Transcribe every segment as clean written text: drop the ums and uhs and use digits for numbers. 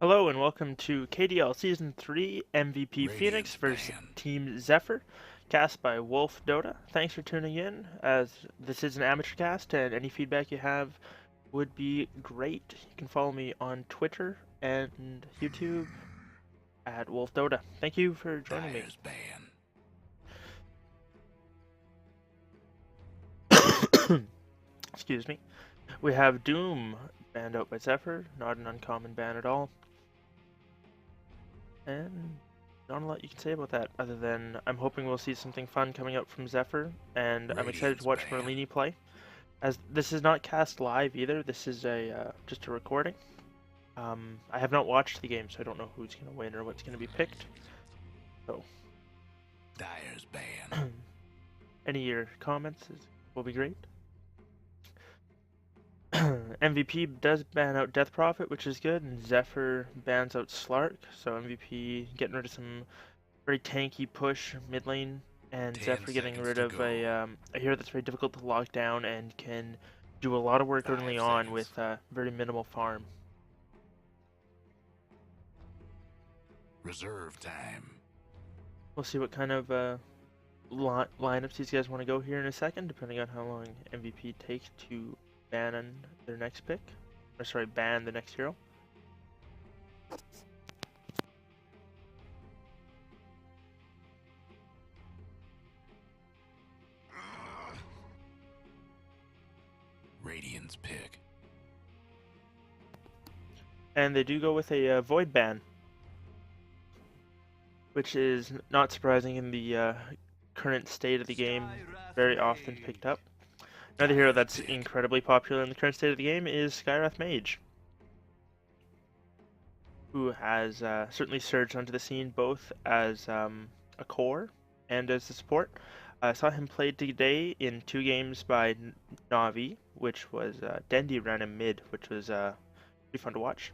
Hello and welcome to KDL Season 3 MVP Pnx Radiant's versus ban. Team Zephyr, cast by Wolf Dota. Thanks for tuning in, as this is an amateur cast, and any feedback you have would be great. You can follow me on Twitter and YouTube at Wolf Dota. Thank you for joining me. Dyer's ban. Excuse me. We have Doom banned out by Zephyr, not an uncommon ban at all. And not a lot you can say about that, other than I'm hoping we'll see something fun coming out from Zephyr, and I'm excited to Radiant's watch ban. Merlini play. As this is not cast live either, this is a just a recording. I have not watched the game, so I don't know who's going to win or what's going to be picked. So, Dyer's ban. any of your comments will be great. MVP does ban out Death Prophet, which is good, and Zephyr bans out Slark, so MVP getting rid of some very tanky push mid lane, and 10 Zephyr getting seconds rid to of go. a hero that's very difficult to lock down and can do a lot of work 5 early on seconds. with very minimal farm. Reserve time. We'll see what kind of lineups these guys want to go here in a second, depending on how long MVP takes to ban their next pick, or sorry, ban the next hero. Radiant's pick. And they do go with a void ban, which is not surprising in the current state of the game, very often picked up. Another hero Dyer's that's pick. incredibly popular in the current state of the game is Skywrath Mage, who has certainly surged onto the scene both as a core and as a support. I saw him play today in 2 games by Navi, which was Dendi ran him mid, which was pretty fun to watch.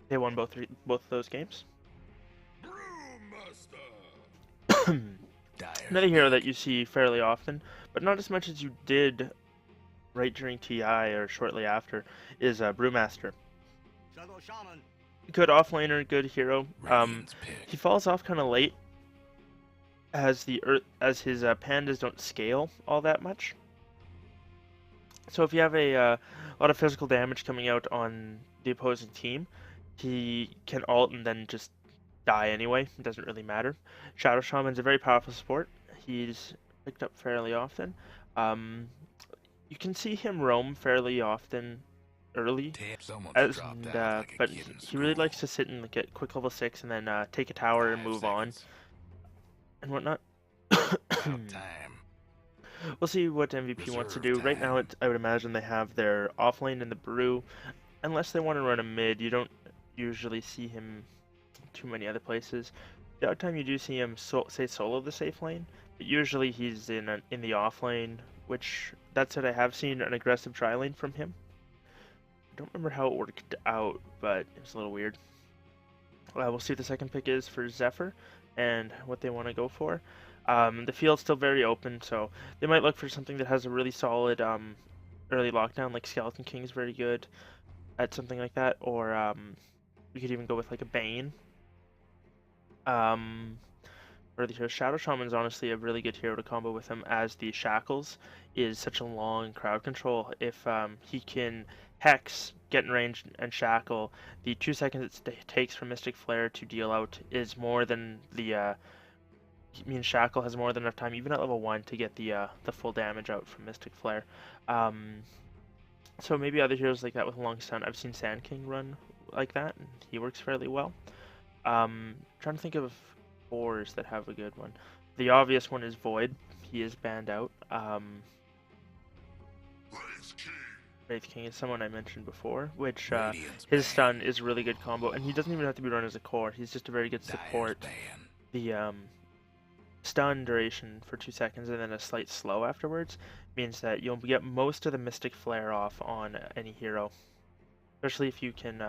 They won both of those games. Dyer's Another hero that pick. you see fairly often, but not as much as you did right during TI or shortly after, is Brewmaster. Good offlaner, good hero. Radiant's pick. He falls off kind of late as his pandas don't scale all that much. So if you have a lot of physical damage coming out on the opposing team, he can ult and then just die anyway. It doesn't really matter. Shadow Shaman's a very powerful support. He's picked up fairly often. Um, you can see him roam fairly often early, Someone's dropped and out like a but kid in he really likes school. to sit and get quick level 6 and then take a tower and 5 move on seconds. and whatnot. About time. We'll see what MVP wants to Reserve do. Right now, time. I would imagine they have their offlane in the brew. Unless they want to run a mid, you don't usually see him too many other places. The odd time you do see him say solo the safe lane, but usually he's in the off lane, which that's what I have seen an aggressive tri lane from him. I don't remember how it worked out, but it was a little weird. We'll see what the second pick is for Zephyr and what they want to go for. The field's still very open, so they might look for something that has a really solid early lockdown, like Skeleton King's very good at something like that, or we could even go with like a Bane. Or the hero Shadow Shaman's honestly a really good hero to combo with him, as the Shackles is such a long crowd control. If he can Hex, get in range, and Shackle, the 2 seconds it takes for Mystic Flare to deal out is more than Shackle has more than enough time, even at level 1, to get the full damage out from Mystic Flare. So maybe other heroes like that with a long stun. I've seen Sand King run like that, and he works fairly well. Trying to think of cores that have a good one. The obvious one is Void. He is banned out. Wraith King is someone I mentioned before, which Radiant's his ban. stun is a really good combo, and he doesn't even have to be run as a core. He's just a very good Dyer's support. ban. The stun duration for 2 seconds and then a slight slow afterwards means that you'll get most of the Mystic Flare off on any hero, especially if you can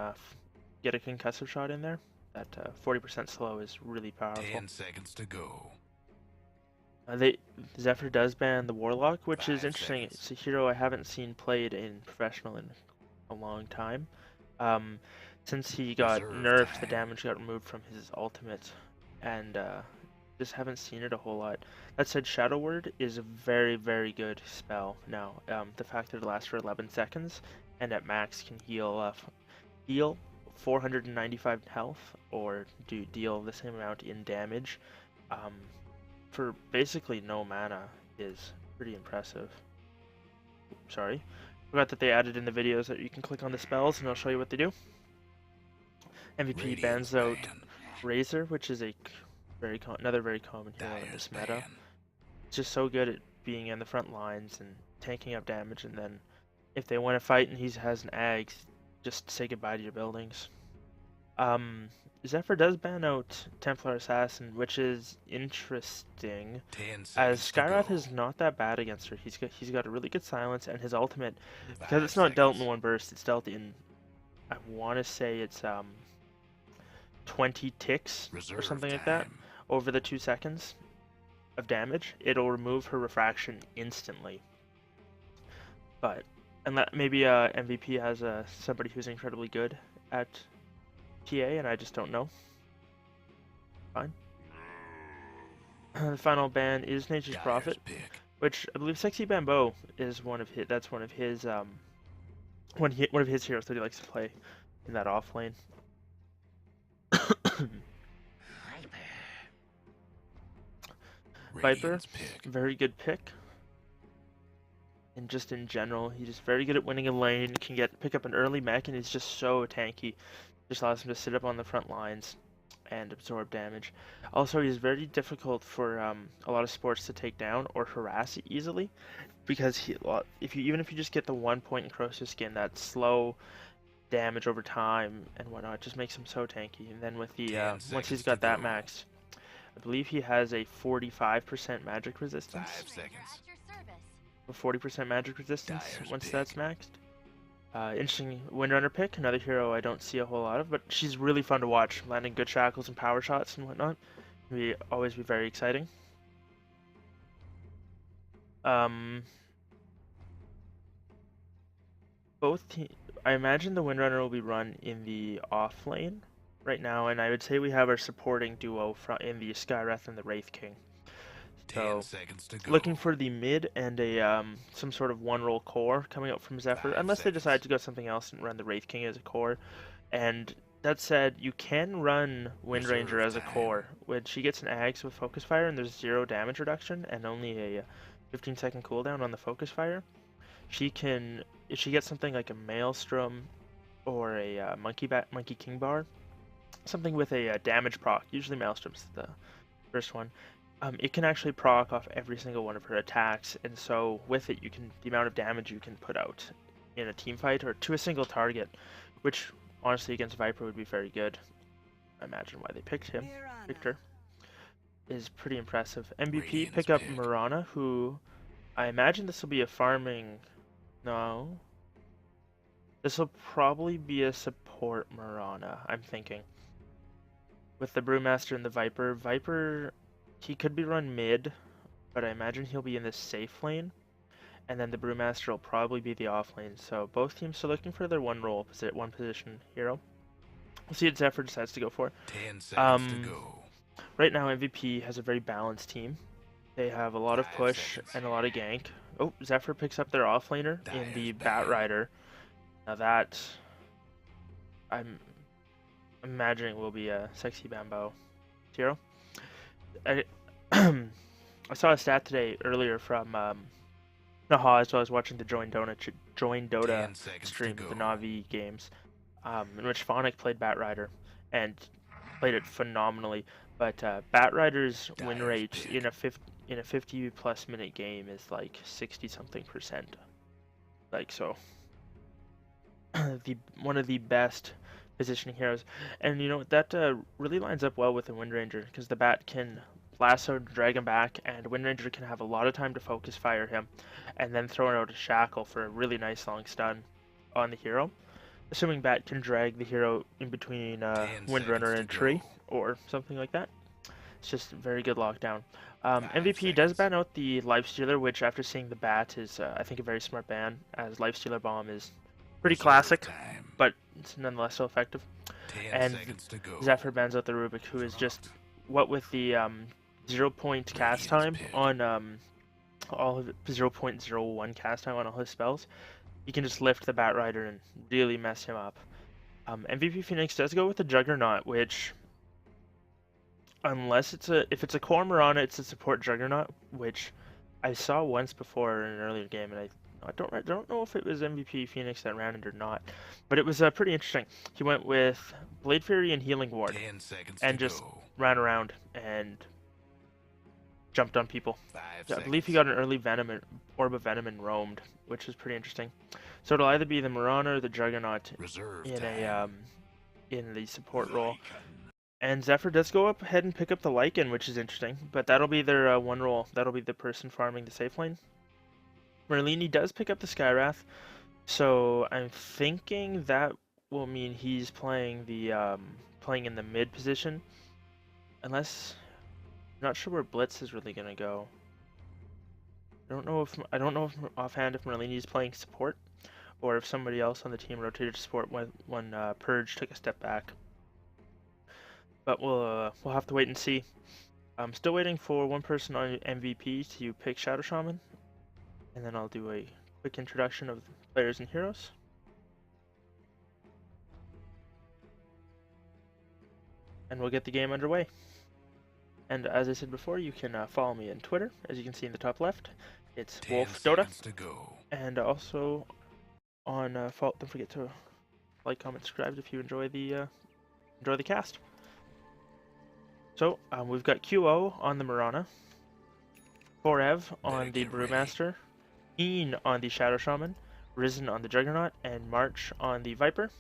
get a concussive shot in there. That 40% slow is really powerful. 10 seconds to go. Zephyr does ban the Warlock, which is 5 interesting. seconds. It's a hero I haven't seen played in professional in a long time. since he got Reserve nerfed, the time. damage got removed from his ultimate, and just haven't seen it a whole lot. That said, Shadow Word is a very, very good spell now. The fact that it lasts for 11 seconds, and at max can heal 495 health, or deal the same amount in damage, um, for basically no mana is pretty impressive. Sorry. Forgot that they added in the videos that you can click on the spells and I'll show you what they do. MVP Radiance bans out ban. Razor, which is a another very common hero in Dyer's this meta. ban. It's just so good at being in the front lines and tanking up damage, and then if they want to fight and he has an Ag, just say goodbye to your buildings. Zephyr does ban out Templar Assassin, which is interesting, 10 as seconds to Skywrath go. is not that bad against her. He's got a really good silence, and his ultimate, because 5 it's not dealt in seconds. one burst, it's dealt in, I want to say it's 20 ticks or Reserve something like that time. over the 2 seconds of damage. It'll remove her refraction instantly. But and that maybe MVP has somebody who's incredibly good at TA, and I just don't know. Fine. The final ban is Nature's Dyer's Prophet, pick. which I believe Sexy Bamboo is one of his. That's one of his one of his heroes that he likes to play in that off lane. Viper, Radiant's pick. very good pick. And just in general, he's just very good at winning a lane. Can pick up an early mech, and he's just so tanky. Just allows him to sit up on the front lines and absorb damage. Also, he's very difficult for a lot of sports to take down or harass easily, because even if you just get the 1 point in Crocus skin, that slow damage over time and whatnot just makes him so tanky. And then with the 10 once he's seconds got to that go. maxed, I believe he has a 45% magic resistance. 5 seconds. A 40% magic resistance Dyer's once pick. that's maxed. Interesting Windrunner pick, another hero I don't see a whole lot of, but she's really fun to watch, landing good shackles and power shots and whatnot. Always be very exciting. I imagine the Windrunner will be run in the off lane right now, and I would say we have our supporting duo in the Skywrath and the Wraith King. 10 seconds to go. Looking for the mid and a some sort of one roll core coming out from Zephyr, 5 unless they seconds. decide to go something else and run the Wraith King as a core. And that said, you can run Wind Ranger Reserve as a time. core. When she gets an Axe with Focus Fire and there's 0 damage reduction and only a 15-second cooldown on the Focus Fire, she can, if she gets something like a Maelstrom or a Monkey King Bar, something with a damage proc, usually Maelstrom's the first one, it can actually proc off every single one of her attacks, and so with it, the amount of damage you can put out in a team fight or to a single target, which honestly against Viper would be very good. I imagine why they picked her, is pretty impressive. MVP Radiant's pick up pick. Mirana, who I imagine this will be a farming. No, this will probably be a support Mirana. I'm thinking with the Brewmaster and the Viper. He could be run mid, but I imagine he'll be in the safe lane, and then the Brewmaster will probably be the off lane. So both teams still looking for their one position hero. We'll see what Zephyr decides to go for. 10 seconds to go. Right now, MVP has a very balanced team. They have a lot of 5 push seconds. and a lot of gank. Oh, Zephyr picks up their offlaner in the Dyer's ban. Batrider. Now that I'm imagining will be a Sexy Bamboo hero. I saw a stat earlier from Naha as well as watching the Join Dota 10 seconds stream, to the go. Navi games, in which Phonic played Batrider and played it phenomenally. But Batrider's win Dyer's rate pick. in a 50+ minute game is like 60-something%. Like so, one of the best positioning heroes, and you know that really lines up well with the Wind Ranger because the Bat can lasso, drag him back, and Wind Ranger can have a lot of time to focus fire him, and then throw out a shackle for a really nice long stun on the hero. Assuming Bat can drag the hero in between 10 Windrunner and a seconds to tree go. or something like that. It's just very good lockdown. 5 MVP does seconds. ban out the Lifestealer, which after seeing the Bat is I think a very smart ban, as Lifestealer Bomb is Pretty classic, but it's nonetheless so effective. 10 And seconds to go. Zephyr bans out the Rubik, who is just what with the 0-point cast time on all of 0.01 cast time on all his spells. You can just lift the Bat Rider and really mess him up. MVP Pnx does go with the Juggernaut, which, unless if it's a core Mirana, it's a support Juggernaut, which I saw once before in an earlier game, and I don't know if it was MVP Pnx that ran it or not, but it was pretty interesting. He went with Blade Fury and Healing Ward, 10 seconds and to just go. ran around and jumped on people. 5 I believe he seconds. got an early Venom, Orb of Venom, and roamed, which is pretty interesting. So it'll either be the Mirana or the Juggernaut Reserve in time. in the support role. And Zephyr does go up ahead and pick up the Lycan, which is interesting, but that'll be their one role. That'll be the person farming the safe lane. Merlini does pick up the Skywrath, so I'm thinking that will mean he's playing playing in the mid position, unless I'm not sure where Blitz is really gonna go. I don't know if offhand if Merlini's playing support, or if somebody else on the team rotated to support when Purge took a step back. But we'll have to wait and see. I'm still waiting for one person on MVP to pick Shadow Shaman, and then I'll do a quick introduction of players and heroes. And we'll get the game underway. And as I said before, you can follow me on Twitter, as you can see in the top left. It's Wolf Dota, to go. and also on don't forget to like, comment, subscribe if you enjoy the cast. So we've got QO on the Mirana, Forev on the Brewmaster, Ian on the Shadow Shaman, Risen on the Juggernaut, and March on the Viper.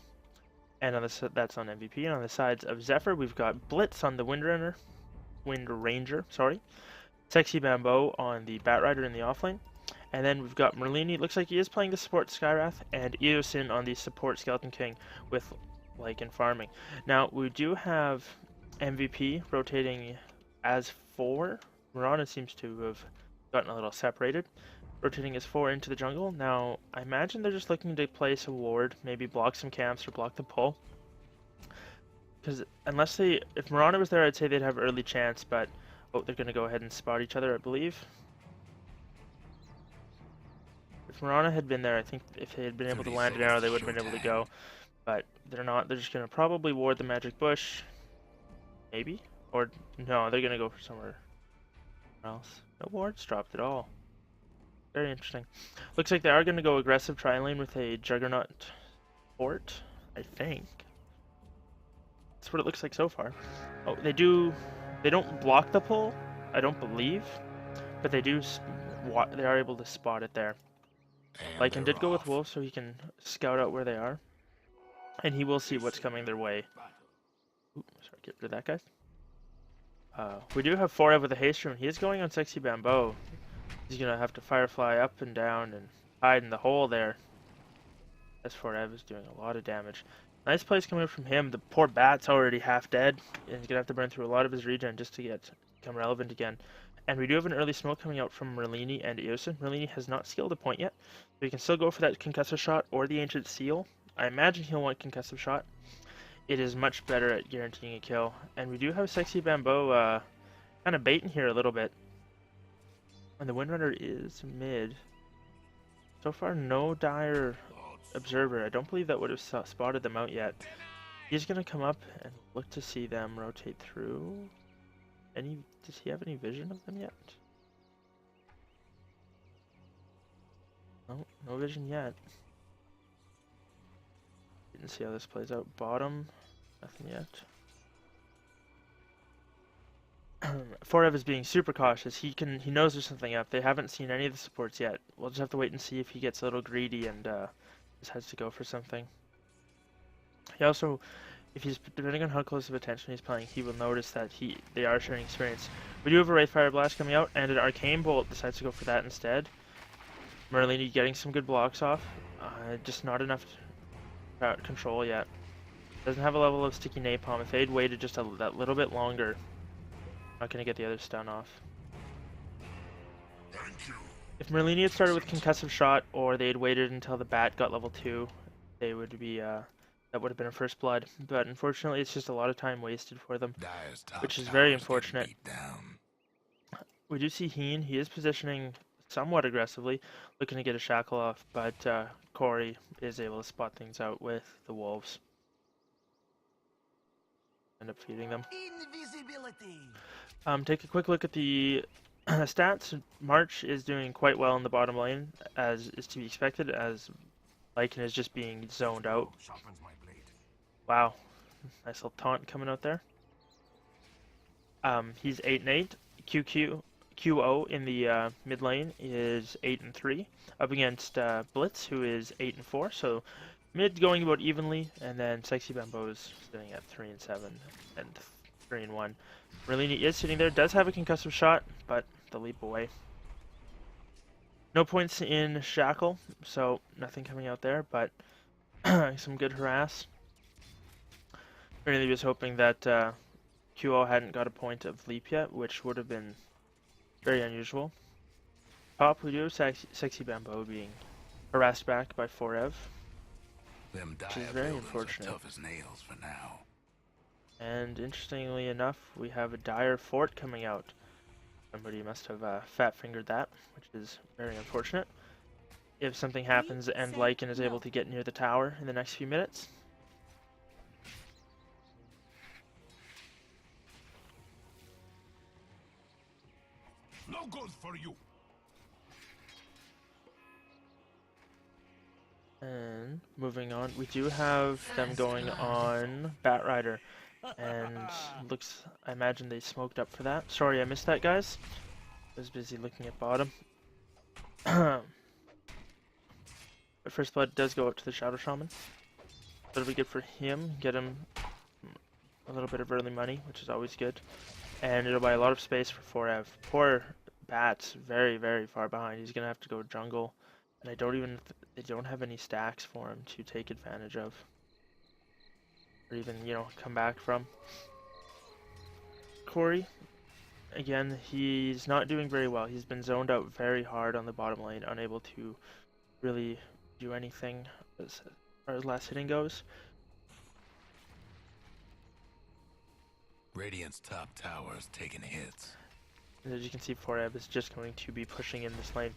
And on that's on MVP. And on the sides of Zephyr, we've got Blitz on the Wind Ranger, sorry. Sexy Bamboo on the Bat Rider in the offlane. And then we've got Merlini, looks like he is playing the support Skywrath, and Eosin on the support Skeleton King with Lycan farming. Now, we do have MVP rotating as 4. Mirana seems to have gotten a little separated, rotating as 4 into the jungle. Now, I imagine they're just looking to place a ward, maybe block some camps or block the pull. Because if Mirana was there, I'd say they'd have early chance, but oh, they're going to go ahead and spot each other, I believe. If Mirana had been there, I think if they had been able to land an arrow, they would have been able to go. But they're not. They're just going to probably ward the magic bush. Maybe? Or no, they're going to go for somewhere else. No wards dropped at all. Very interesting. Looks like they are going to go aggressive tri-lane with a Juggernaut port, I think. That's what it looks like so far. Oh, they don't block the pull, I don't believe, but they are able to spot it there. Lycan did go with Wolf so he can scout out where they are, and he will see what's coming their way. Ooh, sorry, get rid of that guy. We do have Forev with a haste room. He is going on Sexy Bamboo. He's gonna have to Firefly up and down and hide in the hole there. As Forev is doing a lot of damage. Nice plays coming from him. The poor Bat's already half dead, and he's gonna have to burn through a lot of his regen just to become relevant again. And we do have an early smoke coming out from Merlini and Eosin. Merlini has not skilled a point yet, so he can still go for that concussive shot or the Ancient Seal. I imagine he'll want concussive shot. It is much better at guaranteeing a kill. And we do have Sexy Bamboo kind of baiting here a little bit. And the Windrunner is mid. So far, no dire observer. I don't believe that would have spotted them out yet. He's going to come up and look to see them rotate through. Does he have any vision of them yet? No, no vision yet. Didn't see how this plays out. Bottom, nothing yet. Forev is being super cautious. He knows there's something up. They haven't seen any of the supports yet. We'll just have to wait and see if he gets a little greedy and decides to go for something. He also, if he's depending on how close of attention he's playing, he will notice that they are sharing experience. We do have a Wraith Fire Blast coming out, and an Arcane Bolt decides to go for that instead. Merlini getting some good blocks off, just not enough control yet. Doesn't have a level of Sticky Napalm. If they'd waited just that little bit longer, not gonna get the other stun off. If Merlini had started with Concussive Shot, or they'd waited until the Bat got level 2, they would be that would have been a first blood. But unfortunately, it's just a lot of time wasted for them, Dyer's top which is very tower's getting unfortunate. beat down. We do see Heen. He is positioning somewhat aggressively, looking to get a shackle off, but Corey is able to spot things out with the wolves. End up feeding them. Invisibility. Take a quick look at the stats. March is doing quite well in the bottom lane, as is to be expected, as Lycan is just being zoned out. Wow, nice little taunt coming out there. He's 8-8. QO in the mid lane is 8-3, up against Blitz, who is 8-4. So mid going about evenly, and then Sexy Bambo's sitting at 3-7 and 3-1. Merlini is sitting there, does have a concussive shot, but the leap away. No points in Shackle, so nothing coming out there, but some good harass. Really was hoping that QO hadn't got a point of leap yet, which would have been very unusual. Top, we do have Sexy Bambo being harassed back by 4ev, which is very unfortunate. Tough as nails for now. And interestingly enough, we have a dire fort coming out. Somebody must have fat-fingered that, which is very unfortunate. If something happens and Lycan is able to get near the tower in the next few minutes. No good for you. And moving on, we do have them going on Batrider. And looks, I imagine they smoked up for that. Sorry I missed that, guys. I was busy looking at bottom. But first blood does go out to the Shadow Shaman. That'll be good for him, get him a little bit of early money, which is always good. And it'll buy a lot of space for 4ev. Poor Bat's very, very far behind. He's gonna have to go jungle. And I don't even, they don't have any stacks for him to take advantage of. Or even, you know, come back from. Corey, again, he's not doing very well. He's been zoned out very hard on the bottom lane, unable to really do anything as far as last hitting goes. Radiant's top tower is taking hits. And as you can see, 4ev is just going to be pushing in this lane.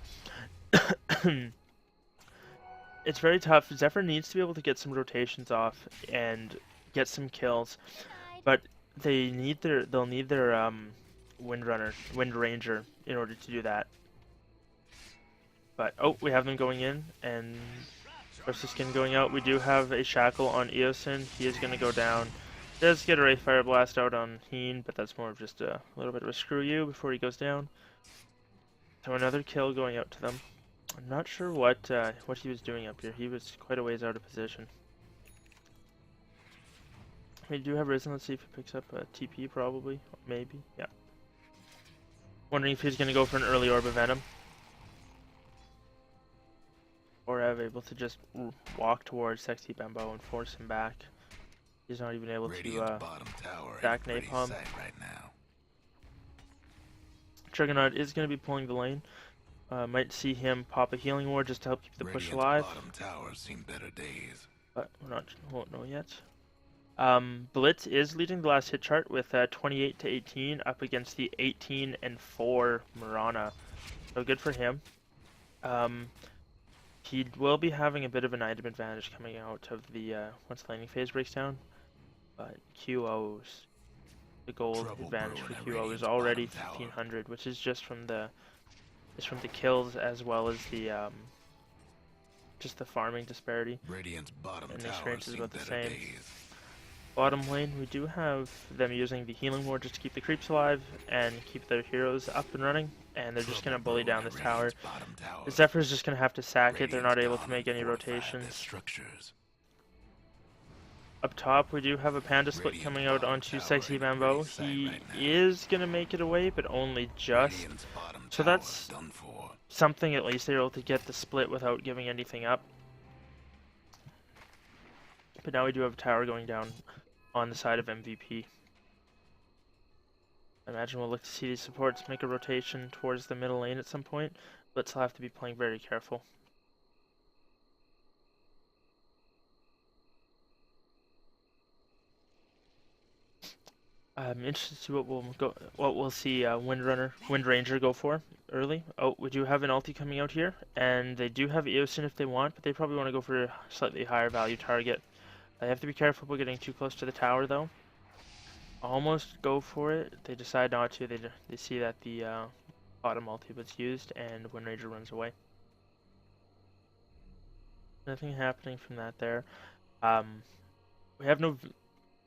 It's very tough. Zephyr needs to be able to get some rotations off and get some kills, but they'll need their Wind Ranger in order to do that. But oh, we have them going in, and Versus Skin going out. We do have a shackle on Eosin. He is going to go down. Does get a Wraith Fire Blast out on Heen, but that's more of just a little bit of a screw you before he goes down. So another kill going out to them. I'm not sure what he was doing up here. He was quite a ways out of position. We do have Risen. Let's see if he picks up a TP, probably. Maybe. Yeah. Wondering if he's going to go for an early Orb of Venom. Or able to just walk towards Sexy Bambo and force him back. He's not even able to stack Napalm. Right now. Juggernaut is going to be pulling the lane. Might see him pop a healing ward just to help keep the push alive. Bottom tower's seen better days. But won't know yet. Blitz is leading the last hit chart with 28-18 up against the 18-4 Mirana. So good for him. He will be having a bit of an item advantage coming out of the once the laning phase breaks down. But the gold advantage for QO is already 1500, which is just from the kills as well as the just the farming disparity. And the experience is about the same. Bottom lane, we do have them using the healing ward just to keep the creeps alive and keep their heroes up and running, and they're just going to bully down this tower. The Zephyr's just going to have to sack it. They're not able to make any rotations. Up top, we do have a Panda split coming out onto Sexy Bambo. He is going to make it away, but only just. So that's something. At least they're able to get the split without giving anything up. But now we do have a tower going down on the side of MVP. I imagine we'll look to see these supports make a rotation towards the middle lane at some point. Blitz will have to be playing very careful. I'm interested to see what we'll see Wind Ranger go for early. Oh, we do have an ulti coming out here, and they do have Eosin if they want, but they probably want to go for a slightly higher value target. They have to be careful about getting too close to the tower, though. Almost go for it. They decide not to. They see that the bottom ulti was used, and Wind Ranger runs away. Nothing happening from that there. We have no.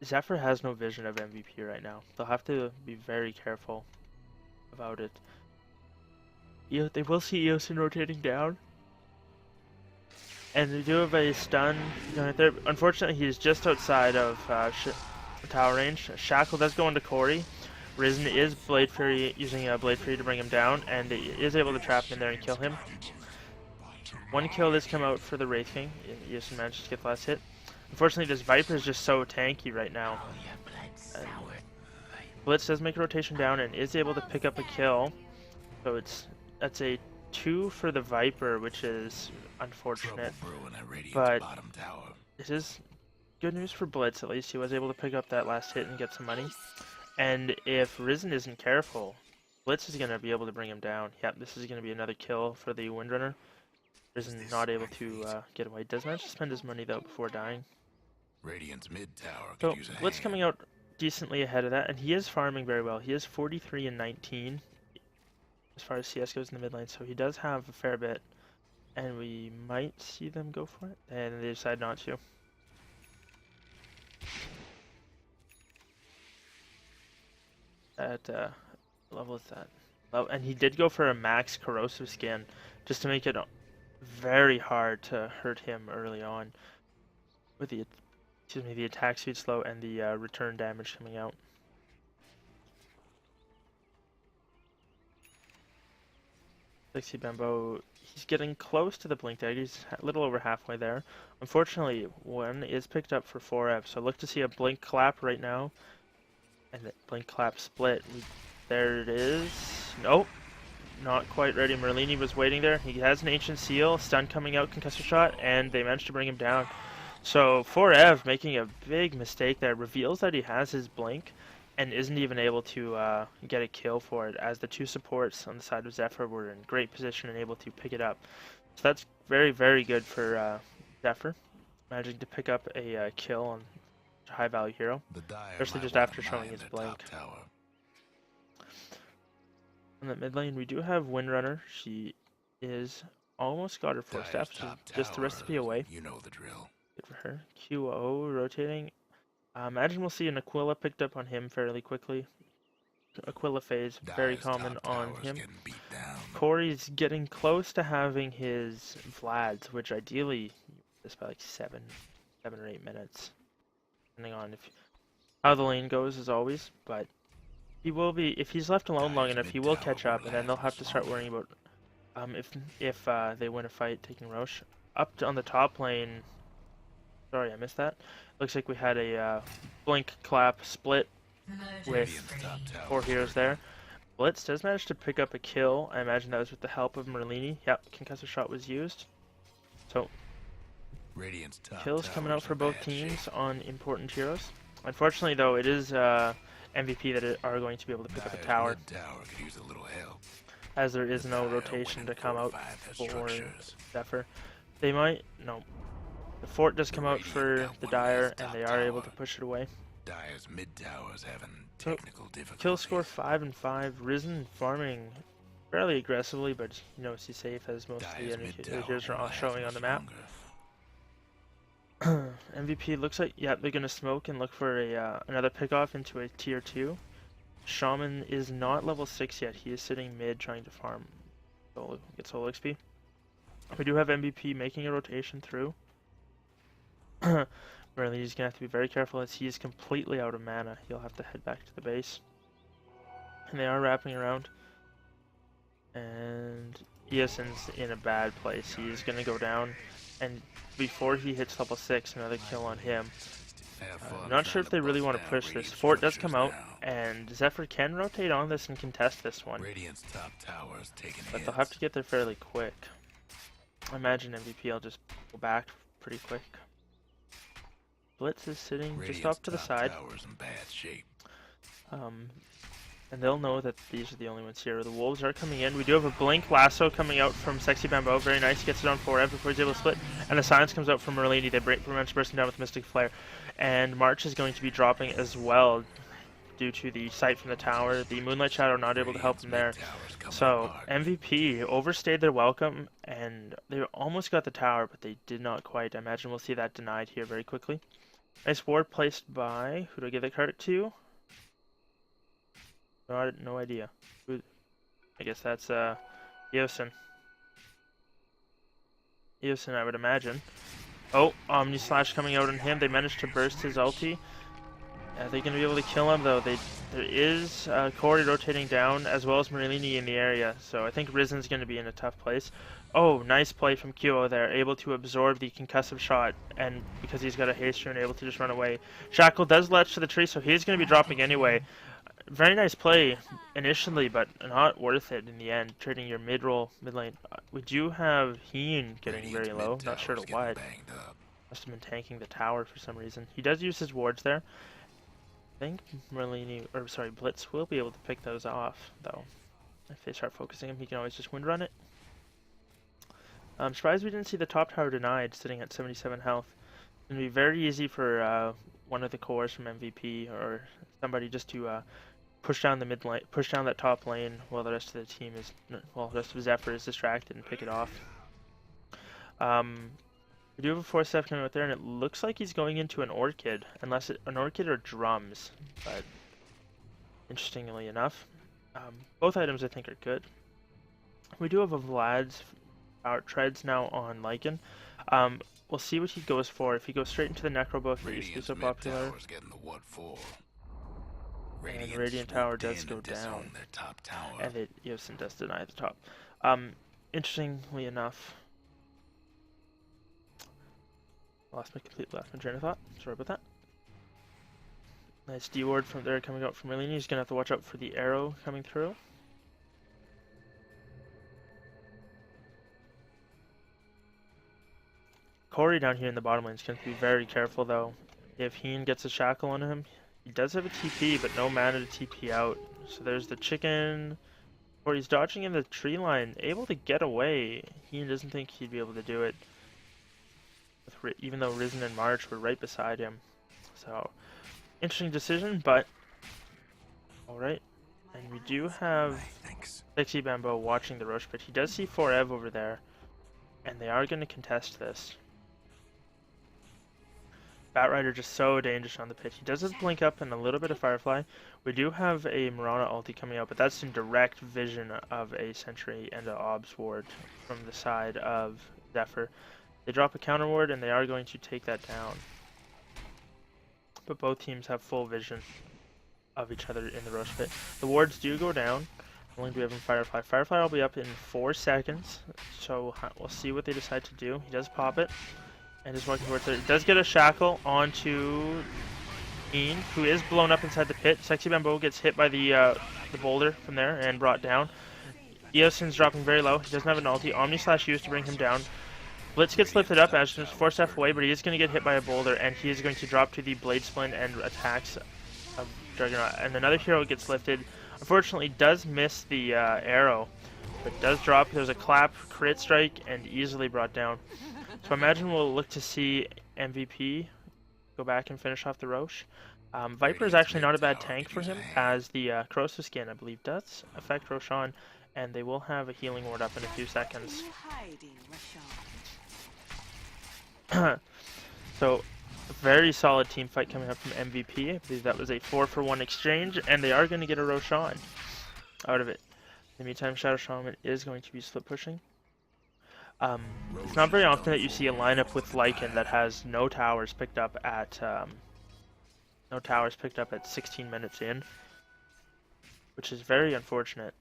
Zephyr has no vision of MVP right now. They'll have to be very careful about it. They will see Eosin rotating down. And they do have a stun right there. Unfortunately, he's just outside of tower range. Shackle does go into Corey. Risen is Blade Fury, using Blade Fury to bring him down, and he is able to trap him in there and kill him. One kill does come out for the Wraith King. Eosin manages to get the last hit. Unfortunately, this Viper is just so tanky right now. Blitz does make a rotation down and is able to pick up a kill. So that's a 2 for the Viper, which is unfortunate. But it is good news for Blitz, at least. He was able to pick up that last hit and get some money. And if Risen isn't careful, Blitz is going to be able to bring him down. Yep, this is going to be another kill for the Windrunner. Risen not able to get away. Does manage to spend his money, though, before dying. Radiant's mid tower So could use a Blitz hand. coming out decently ahead of that, and he is farming very well. He is 43 and 19 as far as CS goes in the mid lane, so he does have a fair bit, and we might see them go for it, and they decide not to. At level is that? Oh, and he did go for a max corrosive skin, just to make it very hard to hurt him early on, with the attack speed slow and the return damage coming out. Lexi Bambo, he's getting close to the blink dagger. He's a little over halfway there. Unfortunately, one is picked up for 4F, so look to see a blink clap right now. And the blink clap split. There it is. Nope. Not quite ready. Merlini was waiting there. He has an Ancient Seal, stun coming out, concussor shot, and they managed to bring him down. So 4F making a big mistake there. Reveals that he has his blink and isn't even able to get a kill for it, as the two supports on the side of Zephyr were in great position and able to pick it up. So that's very, very good for Zephyr, managing to pick up a kill on a high-value hero, especially just after showing his blink. On the mid lane, we do have Windrunner. She is almost got her 4-staff, which is just the recipe away. You know the drill. Good for her. QO rotating. Imagine we'll see an Aquila picked up on him fairly quickly. Aquila phase, very common on him. Corey's getting close to having his Vlads, which ideally is by like 7 or 8 minutes, depending on how the lane goes as always. But he will be, if he's left alone long enough, he will catch up, and then they'll have to start worrying about if they win a fight taking Roche up on the top lane. Sorry, I missed that. Looks like we had a blink clap split with 4 heroes there. Blitz does manage to pick up a kill. I imagine that was with the help of Merlini. Yep, concussor shot was used. So, kills coming out for both teams on important heroes. Unfortunately, though, it is MVP that are going to be able to pick up a tower, as there is no rotation to come out for Zephyr. They might, no. The fort does come out for the Dire, and they are able to push it away. Dire's mid tower's having technical difficulties. Kill score 5 and 5. Risen farming fairly aggressively, but he knows he's safe, as most of the indicators are showing on the map. MVP looks like, yeah, they're gonna smoke and look for a another pickoff into a tier 2. Shaman is not level 6 yet. He is sitting mid trying to farm get solo XP. We do have MVP making a rotation through. Merlini's gonna have to be very careful, as he is completely out of mana. He'll have to head back to the base. And they are wrapping around. And Eoson's in a bad place. He's gonna go down, and before he hits level 6, another kill on him. I'm not sure if they really want to push this. Fort does come out, and Zephyr can rotate on this and contest this one. But they'll have to get there fairly quick. I imagine MVP will just go back pretty quick. Blitz is sitting just off to the side. And they'll know that these are the only ones here. The wolves are coming in. We do have a blink lasso coming out from Sexy Bamboo. Very nice. Gets it on 4F before he's able to split. And a silence comes out from Merlini. They pretty much bursting down with Mystic Flare. And March is going to be dropping as well due to the sight from the tower. The Moonlight Shadow not able to help him there. So MVP overstayed their welcome, and they almost got the tower, but they did not quite. I imagine we'll see that denied here very quickly. Nice ward placed by, who do I give the card to? No idea. I guess that's Eosin. Eosin, I would imagine. Oh, Omni Slash coming out on him. They managed to burst his ulti. Are they going to be able to kill him, though? There is Corey rotating down, as well as Merlini in the area, so I think Risen's going to be in a tough place. Oh, nice play from QO there, able to absorb the concussive shot, and because he's got a haste rune, able to just run away. Shackle does latch to the tree, so he's going to be dropping anyway. Very nice play initially, but not worth it in the end, trading your mid lane. We do have Heen getting very low, not sure to what. Must have been tanking the tower for some reason. He does use his wards there. I think Blitz will be able to pick those off, though. If they start focusing him, he can always just wind run it. I'm surprised we didn't see the top tower denied, sitting at 77 health. It's going to be very easy for one of the cores from MVP or somebody just to push down the mid lane, push down that top lane while the rest of the team is, well, the rest of Zephyr is distracted and pick it off. We do have a 4-step coming out there, and it looks like he's going into an Orchid, unless an Orchid or Drums, but interestingly enough, both items I think are good. We do have a Vlad's Treads now on Lycan. We'll see what he goes for. If he goes straight into the Necro Book that used to be so popular, and Radiant Tower does go down, and Eosin does deny the top. Interestingly enough, lost my train of thought. Sorry about that. Nice D-ward from there coming out from Merlini. He's gonna have to watch out for the arrow coming through. Corey down here in the bottom lane is going to be very careful though. If Heen gets a shackle on him, he does have a TP, but no mana to TP out. So there's the chicken. Corey's dodging in the tree line, able to get away. Heen doesn't think he'd be able to do it, even though Risen and March were right beside him. So, interesting decision, but alright. And we do have Sexy Bamboo watching the Roche pit. He does see 4Ev over there, and they are going to contest this. Batrider just so dangerous on the pit. He does have Blink Up and a little bit of Firefly. We do have a Mirana ulti coming out, but that's in direct vision of a Sentry and an Obs ward from the side of Zephyr. They drop a counter ward, and they are going to take that down. But both teams have full vision of each other in the Roche pit. The wards do go down. Only do we have in Firefly. Firefly will be up in 4 seconds, so we'll see what they decide to do. He does pop it, and is working towards it. He does get a shackle onto Ian, who is blown up inside the pit. Sexy Bamboo gets hit by the boulder from there and brought down. Eosin's dropping very low. He doesn't have an ulti. Omni Slash used to bring him down. Blitz gets lifted up as just 4-step away, but he is going to get hit by a boulder, and he is going to drop to the Blade Splint and attacks Juggernaut. And another hero gets lifted. Unfortunately, does miss the arrow, but does drop. There's a clap, crit strike, and easily brought down. So I imagine we'll look to see MVP go back and finish off the Roche. Viper is actually not a bad tank for him, as the Corrosive skin, I believe, does affect Roshan, and they will have a healing ward up in a few seconds. So, a very solid team fight coming up from MVP. I believe that was a 4-for-1 exchange, and they are going to get a Roshan out of it. In the meantime, Shadow Shaman is going to be split pushing. It's not very often that you see a lineup with Lycan that has no towers picked up at 16 minutes in, which is very unfortunate.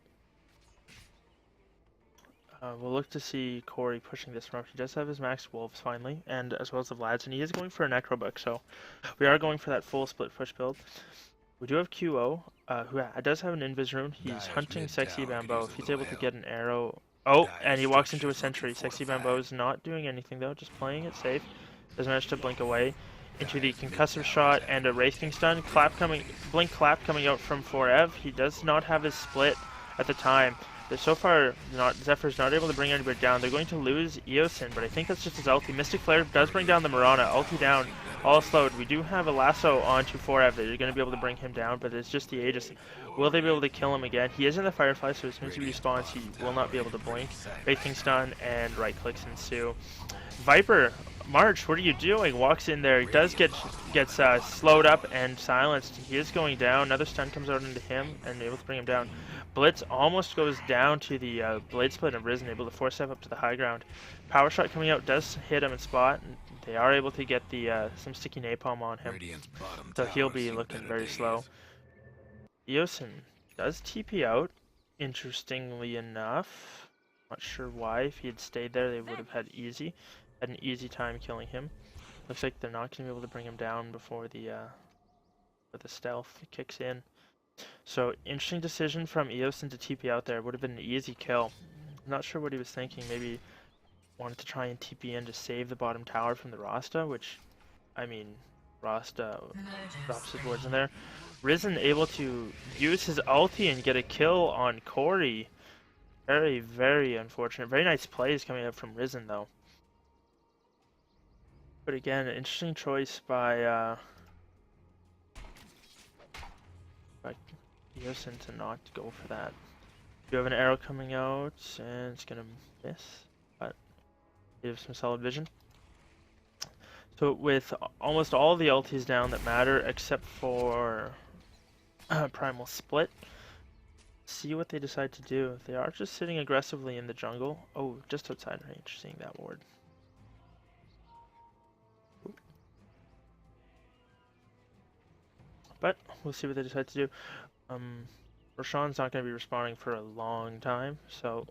We'll look to see Corey pushing this run. He does have his max wolves finally, and as well as the Vlads, and he is going for a Necrobook, so we are going for that full split push build. We do have QO, who does have an Invis rune. He's hunting Sexy Bamboo. If he's able to get an arrow... Oh, and he walks into a Sentry. Sexy Bamboo is not doing anything though, just playing it safe. Does manage to blink away. into the concussive shot and a Wraithing stun. Blink clap coming out from 4Ev. He does not have his split at the time. So far, Zephyr's not able to bring anybody down. They're going to lose Eosin, but I think that's just his ulti. Mystic Flare does bring down the Mirana. Ulti down, all slowed. We do have a lasso onto 4Ev that you're going to be able to bring him down, but it's just the Aegis. Will they be able to kill him again? He is in the Firefly, so as soon as he respawns, he will not be able to blink. Wraithing stun and right clicks ensue. Viper, March, what are you doing? Walks in there, gets slowed up and silenced. He is going down. Another stun comes out into him and able to bring him down. Blitz almost goes down to the blade split and Risen, able to force step up to the high ground. Power shot coming out does hit him in spot, and they are able to get the some sticky napalm on him. So he'll be looking very slow. Eosin does TP out, interestingly enough. Not sure why. If he had stayed there, they would have had an easy time killing him. Looks like they're not going to be able to bring him down before the stealth kicks in. So interesting decision from Eosin to TP out there. Would have been an easy kill. I'm not sure what he was thinking. Maybe wanted to try and TP in to save the bottom tower from the Rasta, which, I mean, Rasta drops his words in there. Risen able to use his ulti and get a kill on Corey. Very, very unfortunate. Very nice plays coming out from Risen, though. But again, an interesting choice by Eosin to not go for that. You have an arrow coming out, and it's gonna miss, but you have some solid vision. So with almost all the ultis down that matter, except for Primal Split, see what they decide to do. They are just sitting aggressively in the jungle. Oh, just outside range, seeing that ward. But we'll see what they decide to do. Roshan's not going to be responding for a long time, so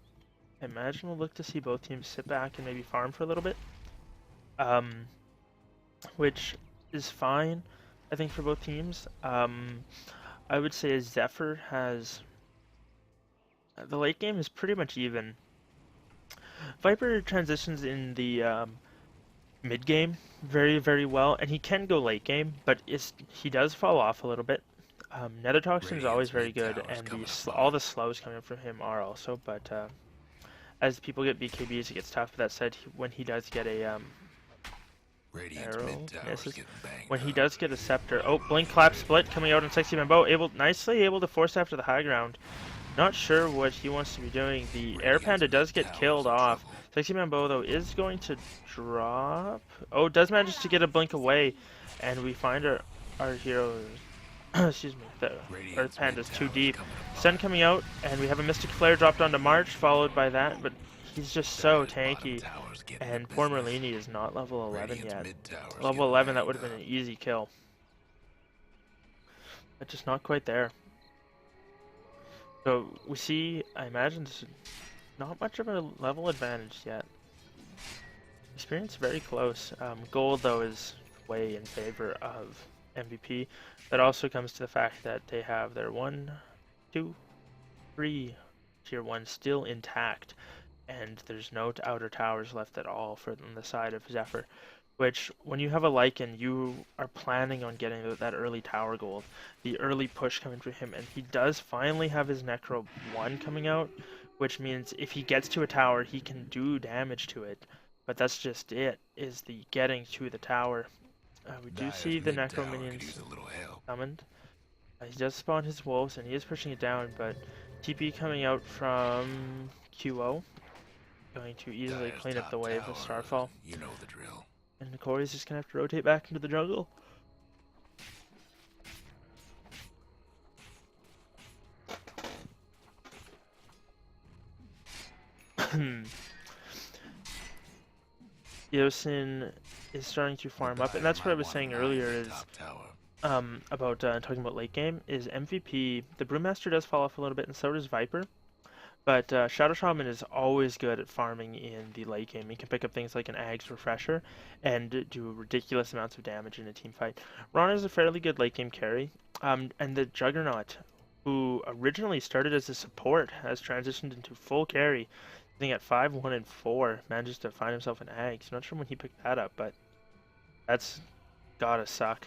I imagine we'll look to see both teams sit back and maybe farm for a little bit. Which is fine, I think, for both teams. I would say Zephyr has... the late game is pretty much even. Viper transitions in the mid game very, very well, and he can go late game, but he does fall off a little bit. Nether Toxin is always very good, and all the slows coming from him are also, but as people get BKBs, it gets tough. But that said, when he does get a arrow, when he does get a scepter, oh, blink clap split coming out on Sexy Mambo, nicely able to force after the high ground. Not sure what he wants to be doing. The Air Panda does get killed off. Sexy Mambo, though, is going to drop. Oh, does manage to get a blink away, and we find our hero. Excuse me, the Earth Panda's too deep. Sun coming out, and we have a Mystic Flare dropped onto March, followed by that, but he's just so tanky. And poor Merlini is not level 11 yet. Level 11, that would have been an easy kill. But just not quite there. So we see, I imagine, not much of a level advantage yet. Experience very close. Gold, though, is way in favor of MVP. That also comes to the fact that they have their 1, 2, 3 tier 1 still intact, and there's no outer towers left at all for on the side of Zephyr. Which, when you have a Lycan, you are planning on getting that early tower gold, the early push coming for him, and he does finally have his Necro 1 coming out, which means if he gets to a tower, he can do damage to it. But that's just it, is the getting to the tower. We do see the Necro minions summoned. He does spawn his wolves, and he is pushing it down, but TP coming out from QO, going to easily clean up the wave of Starfall. You know the drill. And Corey's just going to have to rotate back into the jungle. Eosin is starting to farm up, and that's what I was saying earlier is about talking about late game, is MVP, the Brewmaster does fall off a little bit, and so does Viper. But Shadow Shaman is always good at farming in the late game. He can pick up things like an Ag's Refresher and do ridiculous amounts of damage in a team fight. Ron is a fairly good late game carry, and the Juggernaut, who originally started as a support, has transitioned into full carry. I think at 5, 1, and 4, manages to find himself an Ag. So I'm not sure when he picked that up, but that's gotta suck.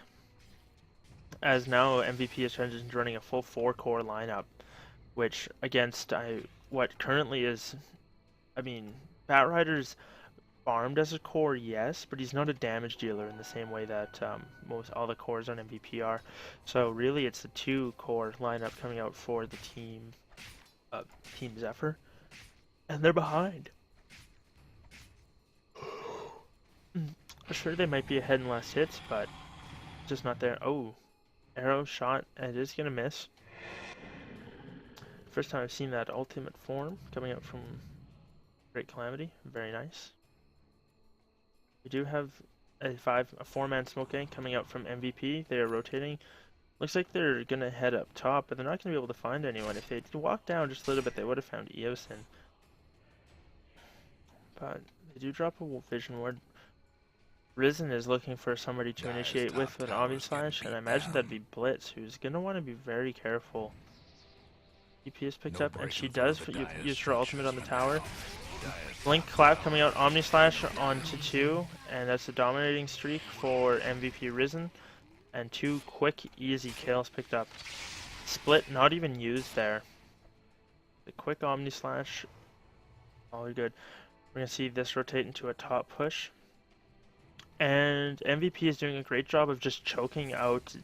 As now MVP is transitioned to running a full 4-core lineup, which against what currently is, I mean, Batrider's farmed as a core, yes, but he's not a damage dealer in the same way that most all the cores on MVP are. So really, it's the 2-core lineup coming out for the Team Zephyr, and they're behind. Sure, they might be ahead in last hits, but just not there. Oh, arrow shot, and it is gonna miss. First time I've seen that ultimate form coming out from Great Calamity. Very nice. We do have a 4-man smoke gang coming out from MVP. They are rotating. Looks like they're gonna head up top, but they're not gonna be able to find anyone. If they walked down just a little bit, they would have found Eosin. But they do drop a vision ward. Risen is looking for somebody to initiate with an Omni Slash, and I imagine that'd be Blitz, who's gonna want to be very careful. EP is picked up, and she does use her ultimate on the tower. Blink Clap coming out, Omni Slash onto 2, and that's a dominating streak for MVP Risen. And 2 quick, easy kills picked up. Split not even used there. The quick Omni Slash, all good. We're gonna see this rotate into a top push. And MVP is doing a great job of just choking out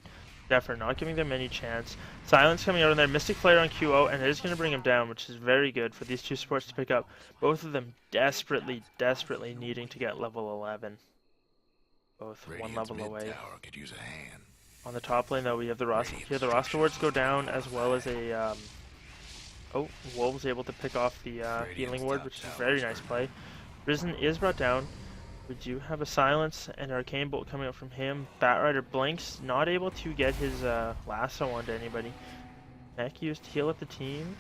Zephyr, not giving them any chance. Silence coming out in there, Mystic Flare on QO, and it is going to bring him down, which is very good for these two supports to pick up. Both of them desperately needing to get level 11. Both one level away. Could use a hand. On the top lane, though, we have the roster. Here, the roster wards go down, as well as a oh, Wolves able to pick off the healing ward, which is a very nice play. Risen is brought down. We do have a silence and arcane bolt coming up from him. Batrider blinks, not able to get his lasso onto anybody. Mech used to heal up the team.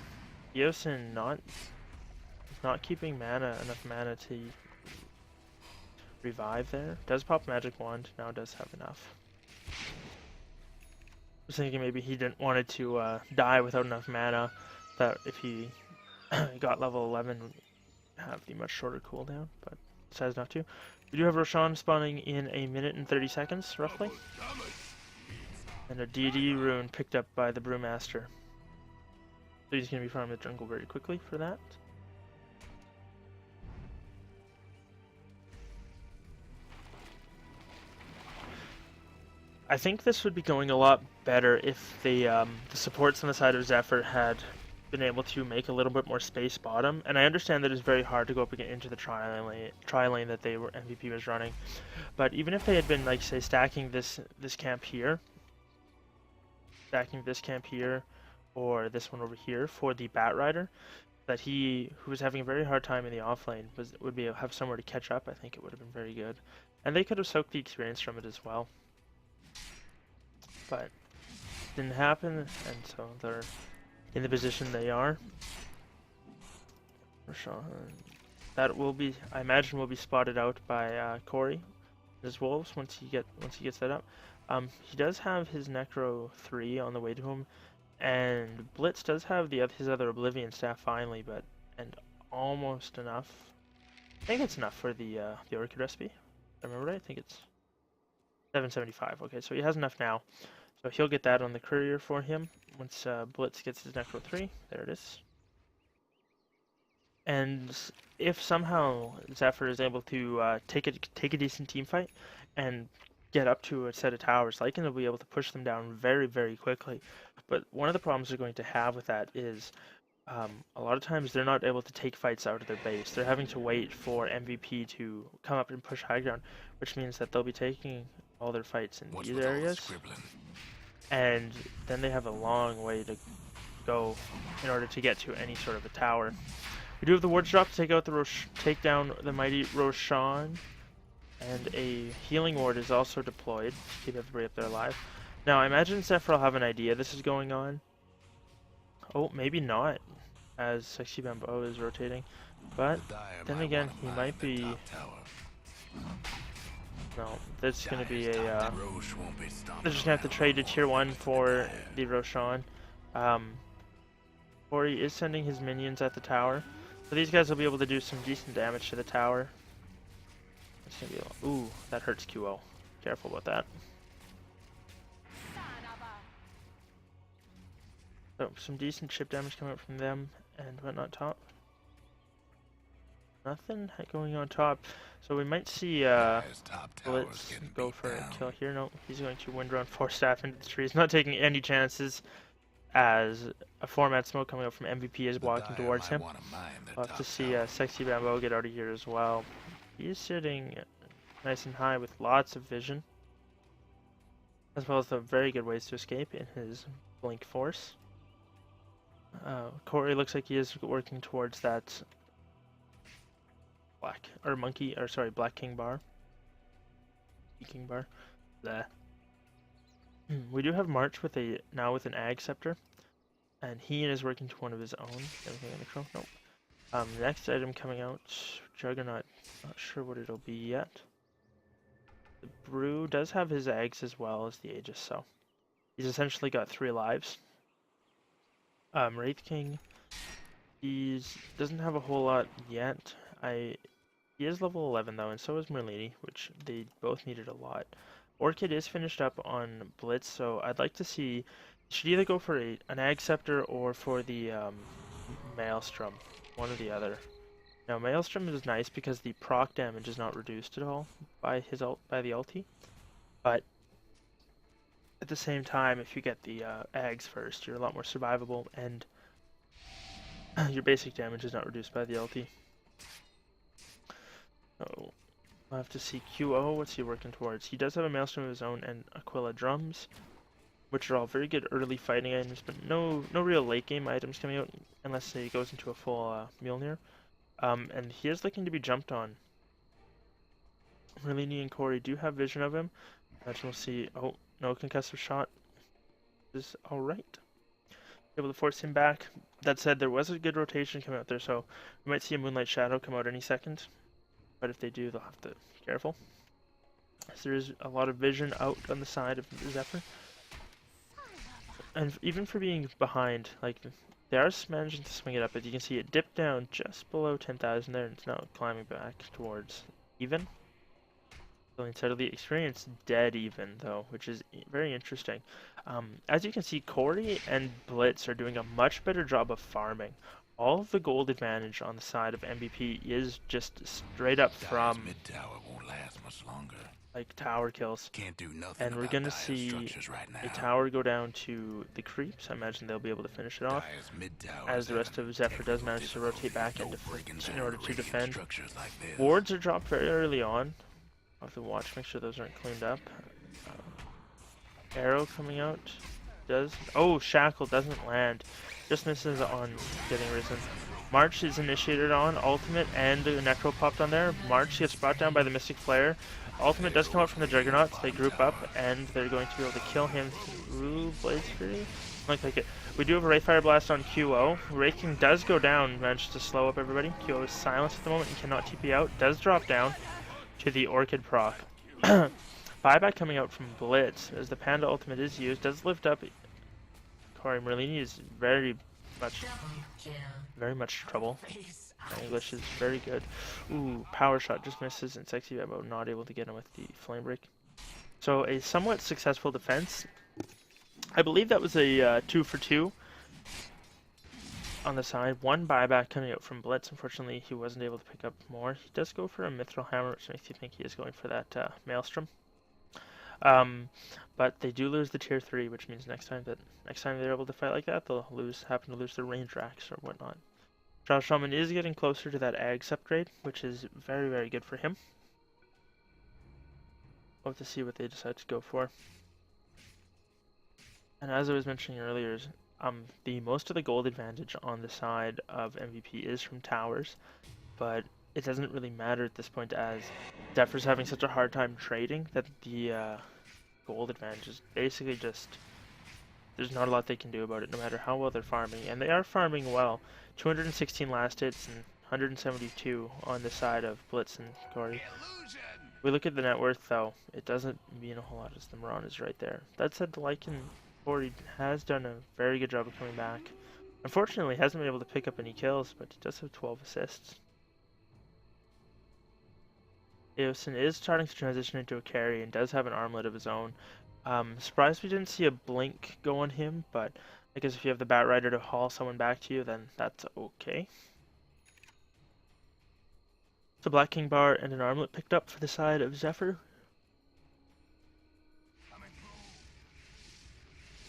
Eosin not keeping enough mana to revive there. Does pop magic wand, now does have enough. I was thinking maybe he didn't want it to die without enough mana, that if he got level 11 would have the much shorter cooldown, but decides not to. We do have Roshan spawning in 1 minute and 30 seconds, roughly. And a DD rune picked up by the Brewmaster. So he's going to be farming the jungle very quickly for that. I think this would be going a lot better if the supports on the side of Zephyr had been able to make a little bit more space bottom, and I understand that it's very hard to go up again into the tri lane that MVP was running, but even if they had been, like, say, stacking this camp here, or this one over here for the Batrider, that who was having a very hard time in the off lane would have somewhere to catch up. I think it would have been very good, and they could have soaked the experience from it as well, but it didn't happen, and so they're in the position they are. That will be, I imagine, will be spotted out by Corey, his Wolves, once he gets that up. He does have his Necro 3 on the way to him, and Blitz does have his other Oblivion staff finally, and almost enough. I think it's enough for the Orchid recipe. If I remember right, I think it's 775. Okay, so he has enough now. So he'll get that on the courier for him once Blitz gets his Necro 3. There it is. And if somehow Zephyr is able to take a decent team fight and get up to a set of towers, Lycan will be able to push them down very, very quickly. But one of the problems they're going to have with that is a lot of times they're not able to take fights out of their base. They're having to wait for MVP to come up and push high ground, which means that they'll be taking all their fights in these areas. And then they have a long way to go in order to get to any sort of a tower. We do have the wards drop to take down the mighty Roshan, and a healing ward is also deployed to keep everybody up there alive. Now I imagine Zephyr will have an idea this is going on. Oh, maybe not, as Sexy Bamboo is rotating. But then again, he might be. No, that's going to be a, they're just going to have to trade to tier 1 for the Roshan. Corey is sending his minions at the tower, so these guys will be able to do some decent damage to the tower. It's gonna be ooh, that hurts QO. Careful about that. So some decent chip damage coming out from them and whatnot top. Nothing going on top. So we might see Dire's top tower's Blitz getting go beat for a down. kill here. No, he's going to wind run 4 staff into the trees, not taking any chances as a 4-man smoke coming out from MVP is The walking Dire towards might him. want to mine their We'll have to top see tower. Sexy Bambo get out of here as well. He is sitting nice and high with lots of vision, as well as the very good ways to escape in his blink force. Corey looks like he is working towards that Black King bar. King bar. There. We do have March with an Ag Scepter, and he is working to one of his own. Anything in the crow? Nope. Next item coming out, Juggernaut. Not sure what it'll be yet. The Brew does have his eggs as well as the Aegis, so he's essentially got 3 lives. Wraith King, doesn't have a whole lot yet. He is level 11 though, and so is Merlini, which they both needed a lot. Orchid is finished up on Blitz, so I'd like to see. Should either go for an Ag Scepter or for the Maelstrom, one or the other. Now Maelstrom is nice because the proc damage is not reduced at all by the ulti, but at the same time, if you get the Ags first, you're a lot more survivable, and your basic damage is not reduced by the ulti. So we'll have to see QO. What's he working towards? He does have a Maelstrom of his own and Aquila drums, which are all very good early fighting items, but no real late game items coming out unless he goes into a full Mjolnir. And he is looking to be jumped on. Merlini and Corey do have vision of him. Imagine we'll see. Oh, no concussive shot. Is alright. Able to force him back. That said, there was a good rotation coming out there, so we might see a Moonlight Shadow come out any second. But if they do, they'll have to be careful. So there is a lot of vision out on the side of the Zephyr. And even for being behind, like, they are managing to swing it up, but you can see it dipped down just below 10,000 there, and it's now climbing back towards even. So instead of the experience, dead even, though, which is very interesting. As you can see, Corey and Blitz are doing a much better job of farming. All of the gold advantage on the side of MVP is just straight up Dire's from mid tower won't last much longer. like tower kills. Can't do nothing And we're about gonna Dire's see structures right a now. tower go down to the creeps. I imagine they'll be able to finish it off. Dire's mid tower As the rest of Zephyr does manage to rotate back in order to defend. Wards are dropped very early on. I'll have to watch, make sure those aren't cleaned up. Arrow coming out. Oh, Shackle doesn't land. Just misses on getting risen. March is initiated on ultimate, and the Necro popped on there. March gets brought down by the Mystic Flare. Ultimate does come out from the Juggernauts. They group up, and they're going to be able to kill him through Blaze Fury. Look like it. We do have a Ray Fire Blast on QO. Ray King does go down, manages to slow up everybody. QO is silenced at the moment and cannot TP out. Does drop down to the Orchid proc. Buyback coming out from Blitz as the Panda ultimate is used. Does lift up. Corey Merlini is very much trouble. My English is very good. Ooh, power shot just misses, and Sexy Bebo not able to get him with the flame break. So a somewhat successful defense. I believe that was a 2 for 2 on the side. One buyback coming out from Blitz. Unfortunately, he wasn't able to pick up more. He does go for a Mithril Hammer, which makes you think he is going for that Maelstrom. But they do lose the tier 3, which means next time they're able to fight like that, they'll happen to lose their range racks or whatnot. Josh Shaman is getting closer to that Ag upgrade, which is very, very good for him. We'll have to see what they decide to go for. And as I was mentioning earlier, the most of the gold advantage on the side of MVP is from towers, but it doesn't really matter at this point as Zephyr's having such a hard time trading that the gold advantage is basically just, there's not a lot they can do about it no matter how well they're farming, and they are farming well. 216 last hits and 172 on the side of Blitz and Corey. We look at the net worth though, it doesn't mean a whole lot as the Moran is right there. That said, the Lycan Corey has done a very good job of coming back. Unfortunately, he hasn't been able to pick up any kills, but he does have 12 assists. Eosin is starting to transition into a carry and does have an armlet of his own. Surprised we didn't see a blink go on him, but I guess if you have the Bat Rider to haul someone back to you, then that's okay. So Black King Bar and an armlet picked up for the side of Zephyr.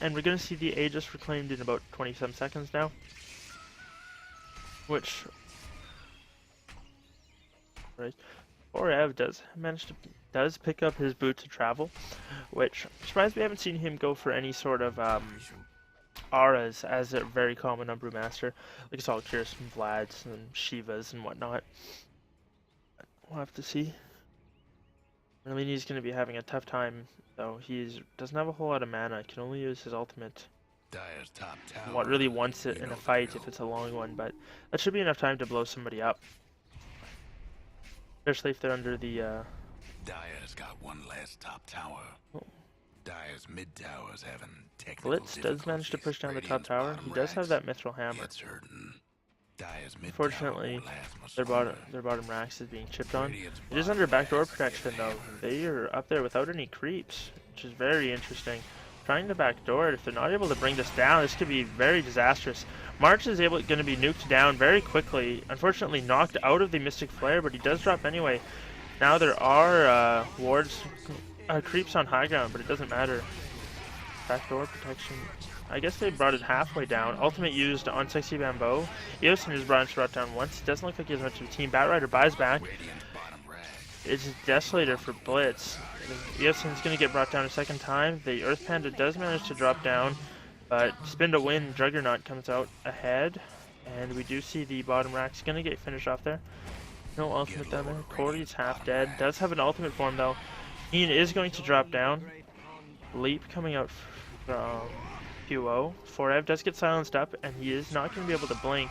And we're going to see the Aegis reclaimed in about 20-some seconds now. Which... Right. Forev does pick up his boot to travel, which I'm surprised we haven't seen him go for any sort of auras as a very common on Brewmaster, like Assault Cures and Vlads and Shivas and whatnot. We'll have to see. Merlini's going to be having a tough time, though. He doesn't have a whole lot of mana. Can only use his ultimate. Dire's top tower. What really wants it in a fight if it's a long one, but that should be enough time to blow somebody up. Especially if they're under the, Dire's got one last top tower. Oh. Dire's mid tower's having technical Blitz does manage to push down the top tower. He does have that Mithril Hammer. Unfortunately, their bottom racks is being chipped on. It is under backdoor protection, though. They are up there without any creeps, which is very interesting. Trying to backdoor it, if they're not able to bring this down, this could be very disastrous. March is going to be nuked down very quickly. Unfortunately, knocked out of the Mystic Flare, but he does drop anyway. Now there are creeps on high ground, but it doesn't matter. Backdoor protection. I guess they brought it halfway down. Ultimate used on Sexy Bamboo. Eosin is brought down once. It doesn't look like he has much of a team. Batrider buys back. It's Desolator for Blitz. Eosin's going to get brought down a second time. The Earth Panda does manage to drop down, but spin to win, Juggernaut comes out ahead. And we do see the bottom rack's going to get finished off there. No ultimate down there. Corey's half dead. Does have an ultimate form though. Ian is going to drop down. Leap coming out from QO. Forev does get silenced up, and he is not going to be able to blink.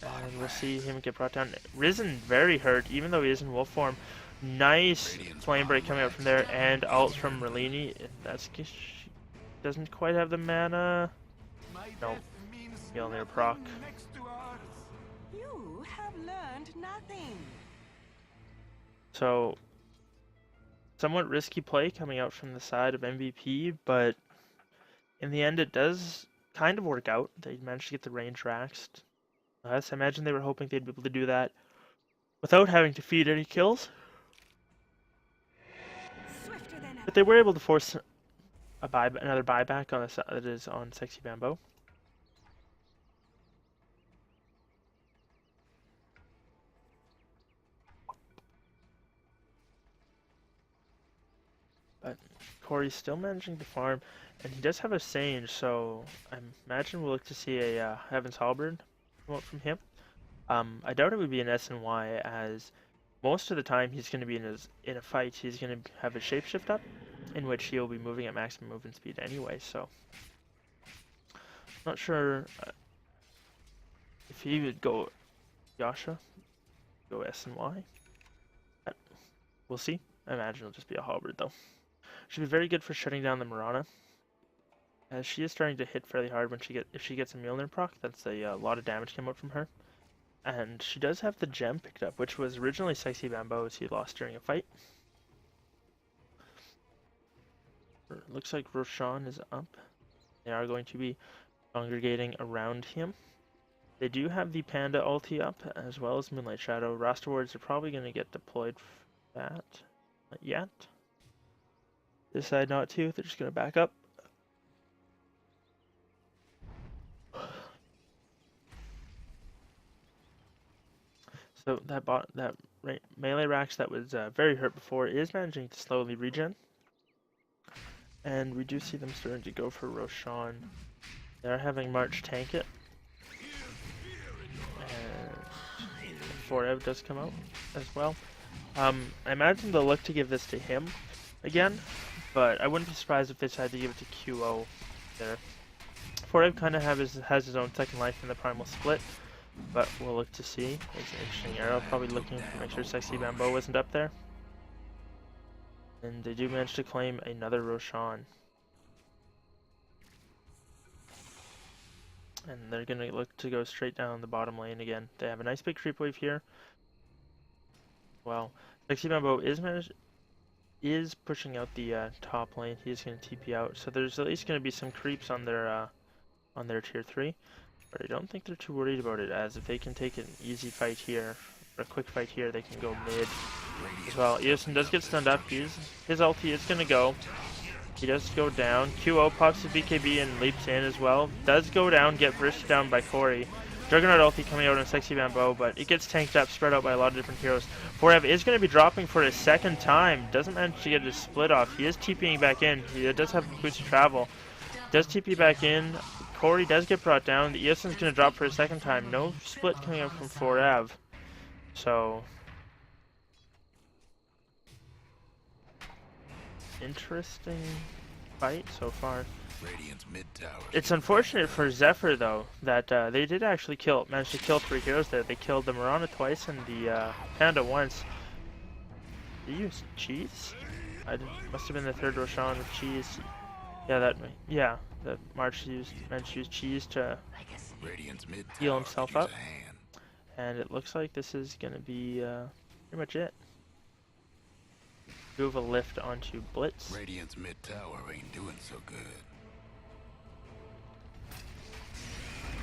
And we'll see him get brought down. Risen very hurt, even though he is in wolf form. Nice flame break coming out from there, and ult from Merlini. That's doesn't quite have the mana. Nope. Mjolnir proc. You have learned nothing. So, somewhat risky play coming out from the side of MVP, but in the end it does kind of work out. They managed to get the range raxed. I imagine they were hoping they'd be able to do that without having to feed any kills. But they were able to force another buyback on the side that is on Sexy Bamboo. But Corey's still managing to farm, and he does have a Sage, so I imagine we'll look to see a Heaven's Halberd come out from him. I doubt it would be an SNY, as most of the time he's going to be in a fight, he's going to have a shapeshift up, in which he'll be moving at maximum movement speed anyway, so not sure if he would go Yasha, go SNY. We'll see. I imagine it'll just be a halberd though. Should be very good for shutting down the Mirana, as she is starting to hit fairly hard when if she gets a Mjolnir proc. That's a lot of damage came out from her. And she does have the gem picked up, which was originally Sexy Bamboo's he lost during a fight. Looks like Roshan is up. They are going to be congregating around him. They do have the Panda ulti up, as well as Moonlight Shadow. Rasta Wards are probably going to get deployed for that. Not yet. Decide not to, they're just going to back up. So that melee Rax that was very hurt before is managing to slowly regen. And we do see them starting to go for Roshan. They're having March tank it. And Forev does come out as well. I imagine they'll look to give this to him again, but I wouldn't be surprised if they decide to give it to QO there. Forev kind of has his own second life in the Primal Split. But we'll look to see. It's an interesting arrow. Probably looking to make sure Sexy Bamboo wasn't up there. And they do manage to claim another Roshan. And they're going to look to go straight down the bottom lane again. They have a nice big creep wave here. Well, Sexy Bamboo is pushing out the top lane. He's going to TP out. So there's at least going to be some creeps on their on their tier 3. But I don't think they're too worried about it, as if they can take an easy fight here, or a quick fight here, they can go mid as well. Eosin does get stunned up. His ulti is going to go. He does go down. QO pops his BKB and leaps in as well. Does go down, get bursted down by Corey. Juggernaut ulti coming out on Sexy Bamboo, but it gets tanked up, spread out by a lot of different heroes. Forev is going to be dropping for his second time. Doesn't manage to get his split off. He is TPing back in. He does have boots of travel. Does TP back in. Corey does get brought down. The Eosin's going to drop for a second time. No split coming up from Forev. So, interesting fight so far. It's unfortunate for Zephyr though that they did actually manage to kill 3 heroes there. They killed the Mirana twice and the Panda once. They used cheese? Must have been the third Roshan with cheese. Yeah, that managed to use cheese to heal himself up. And it looks like this is gonna be pretty much it. Move a lift onto Blitz. Radiant's mid tower ain't doing so good.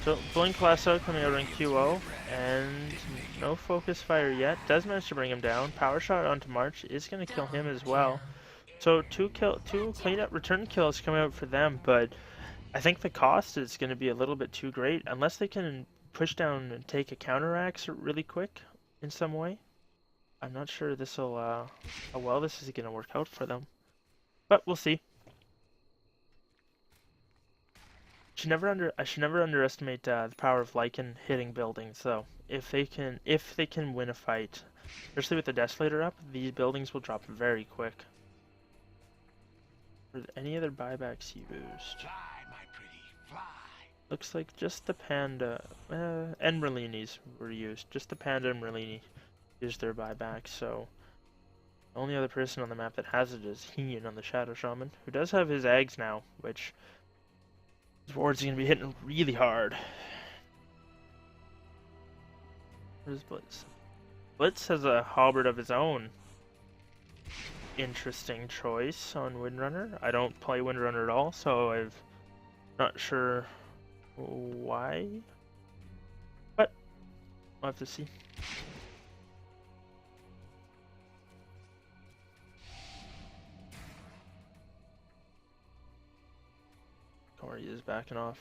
So Blink Lasso coming out on QO, and no focus fire yet. Does manage to bring him down. Power shot onto March is going to kill him as well. So two cleanup return kills coming out for them, but I think the cost is going to be a little bit too great unless they can push down and take a counteraxe really quick in some way. I'm not sure this'll how well this is going to work out for them, but we'll see. I should never underestimate the power of Lycan hitting buildings, though. If they can win a fight, especially with the Desolator up, these buildings will drop very quick. Are there any other buybacks used? Fly, my pretty, fly. Looks like just the Panda and Merlinis were used. Just the Panda and Merlini used their buyback, so the only other person on the map that has it is Heen on the Shadow Shaman, who does have his eggs now, which his ward's going to be hitting really hard. Where's Blitz? Blitz has a halberd of his own. Interesting choice on Windrunner. I don't play Windrunner at all, so I'm not sure why. But we'll have to see. Corey is backing off.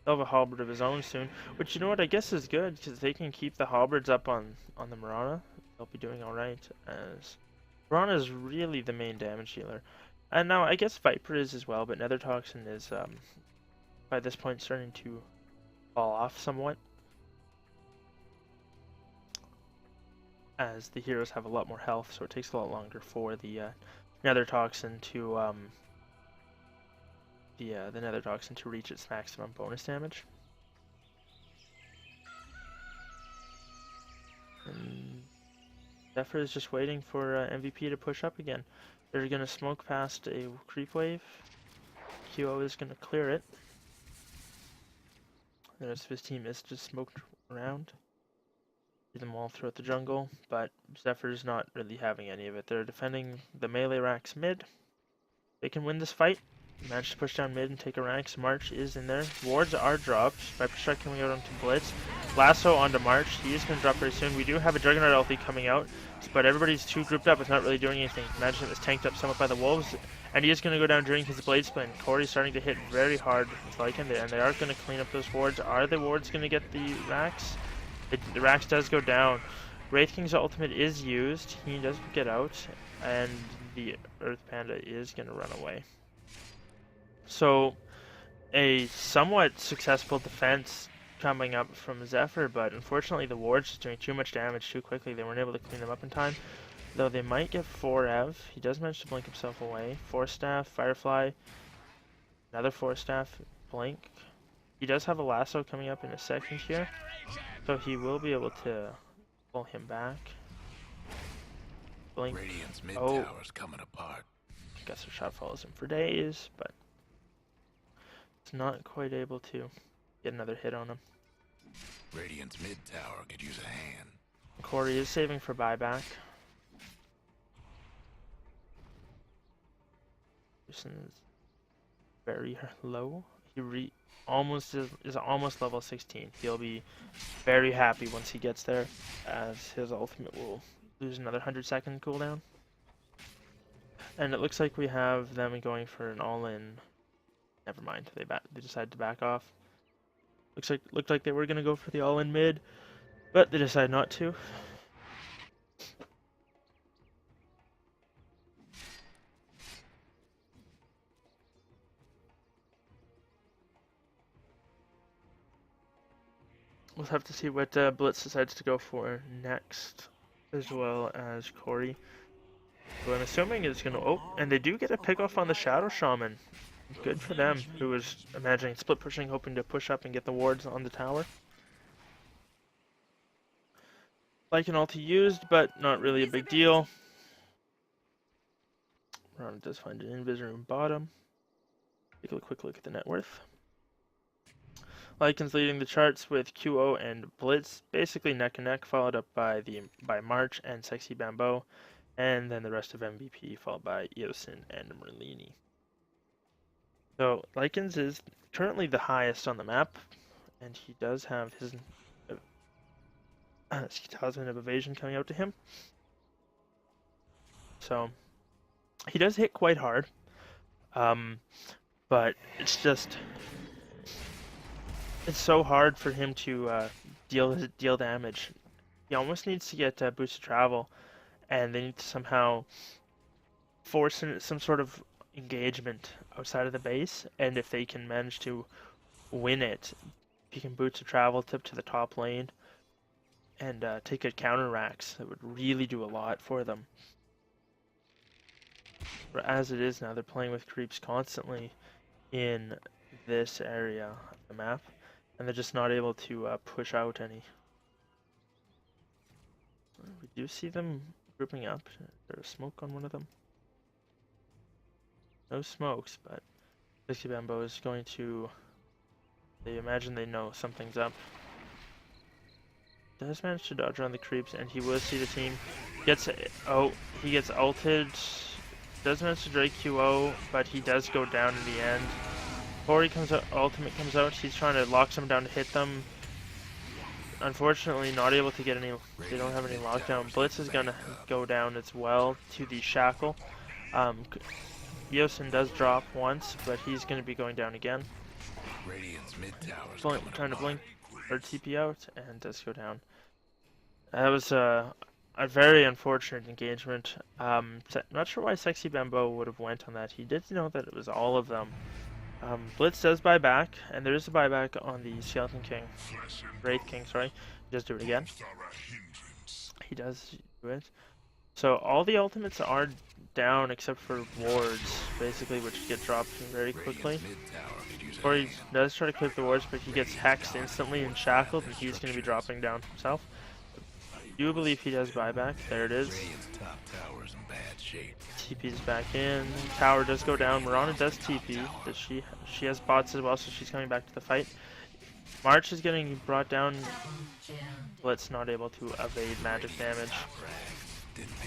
They'll have a halberd of his own soon, which, you know what, I guess is good, because they can keep the halberds up on the Mirana. They'll be doing alright, as Mirana is really the main damage healer. And now, I guess Viper is as well, but Nether Toxin is, by this point, starting to fall off somewhat. As the heroes have a lot more health, so it takes a lot longer for the Nether Toxin to, the Nether Toxin to reach its maximum bonus damage. And Zephyr is just waiting for MVP to push up again. They're going to smoke past a creep wave. QO is going to clear it. The rest of his team is just smoked around. See them all throughout the jungle, but Zephyr's not really having any of it. They're defending the melee racks mid. They can win this fight. Managed to push down mid and take a rank. March is in there. Wards are dropped. Viper Strike coming out onto Blitz. Lasso onto March. He is going to drop very soon. We do have a Juggernaut ulti coming out, but everybody's too grouped up. It's not really doing anything. Imagine it was tanked up somewhat by the Wolves, and he is going to go down during his Blade Spin. Corey's starting to hit very hard with Lycan there, and they are going to clean up those wards. Are the wards going to get the racks? The racks does go down. Wraith King's ultimate is used. He does get out, and the Earth Panda is going to run away. So, a somewhat successful defense coming up from Zephyr, but unfortunately the wards just doing too much damage too quickly. They weren't able to clean them up in time. Though they might get 4 EV. He does manage to blink himself away. 4 staff, Firefly, another 4 staff, blink. He does have a lasso coming up in a second here, so he will be able to pull him back. Blink. Radiant's mid tower's coming apart. I guess the shot follows him for days, but not quite able to get another hit on him. Radiant's mid tower could use a hand. Corey is saving for buyback. Is very low. almost is almost level 16. He'll be very happy once he gets there, as his ultimate will lose another 100-second cooldown. And it looks like we have them going for an all-in. Never mind, they decided to back off. Looked like they were gonna go for the all-in mid, but they decided not to. We'll have to see what Blitz decides to go for next, as well as Corey. So I'm assuming it's gonna. Oh, and they do get a pick off on the Shadow Shaman. Good for them, who was imagining split pushing, hoping to push up and get the wards on the tower. Like an ulti used, but not really a big deal. Ron does find an invis room bottom. Take a quick look at the net worth. Lycan's leading the charts with QO and Blitz, basically neck and neck, followed up by March and Sexy Bamboo, and then the rest of MVP, followed by Eosin and Merlini. So Lycan's is currently the highest on the map, and he does have his Talisman of Evasion coming out to him. So he does hit quite hard, but it's so hard for him to deal damage. He almost needs to get boosted travel, and they need to somehow force some sort of engagement outside of the base. And if they can manage to win it, he can boosted travel, tip to the top lane, and take good counter racks. That would really do a lot for them. But as it is now, they're playing with creeps constantly in this area of the map, and they're just not able to push out any. We do see them grouping up. There's smoke on one of them. No smokes, but Sexy Bamboo is going to. They imagine they know something's up. Does manage to dodge around the creeps, and he will see the team. He gets ulted. Does manage to Drake QO, but he does go down in the end. Corey comes out, ultimate comes out. He's trying to lock some down to hit them. Unfortunately, not able to get any. They don't have any lockdown. Blitz is gonna go down as well to the shackle. Eosin does drop once, but he's gonna be going down again. Trying to blink or TP out, and does go down. That was a very unfortunate engagement. Not sure why Sexy Bamboo would have went on that. He did know that it was all of them. Blitz does buy back, and there is a buyback on the Skeleton King. Wraith King, sorry. He does do it again. He does do it. So all the ultimates are down except for wards, basically, which get dropped very quickly. Corey does try to clip the wards, but he gets hexed instantly and shackled, and he's going to be dropping down himself. I do believe he does buyback. There it is. TP's back in. Tower does go down. Mirana does TP. She has bots as well, so she's coming back to the fight. March is getting brought down. Blitz not able to evade magic damage.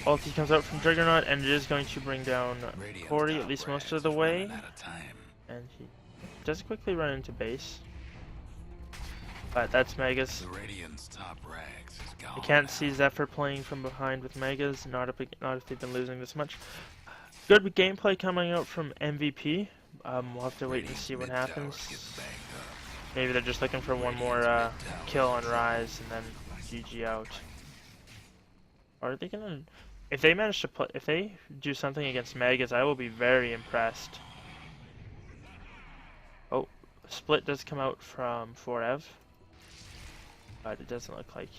Ulti comes out from Juggernaut, and it is going to bring down Corey at least most of the way. And he does quickly run into base. But that's Megas. I can't see Zephyr playing from behind with Megas, not if they've been losing this much. Good gameplay coming out from MVP. We'll have to wait and see what happens. Maybe they're just looking for one more kill on Rise and then GG out. Or are they gonna? If they manage to if they do something against Megas, I will be very impressed. Oh, split does come out from 4ev, but it doesn't look like.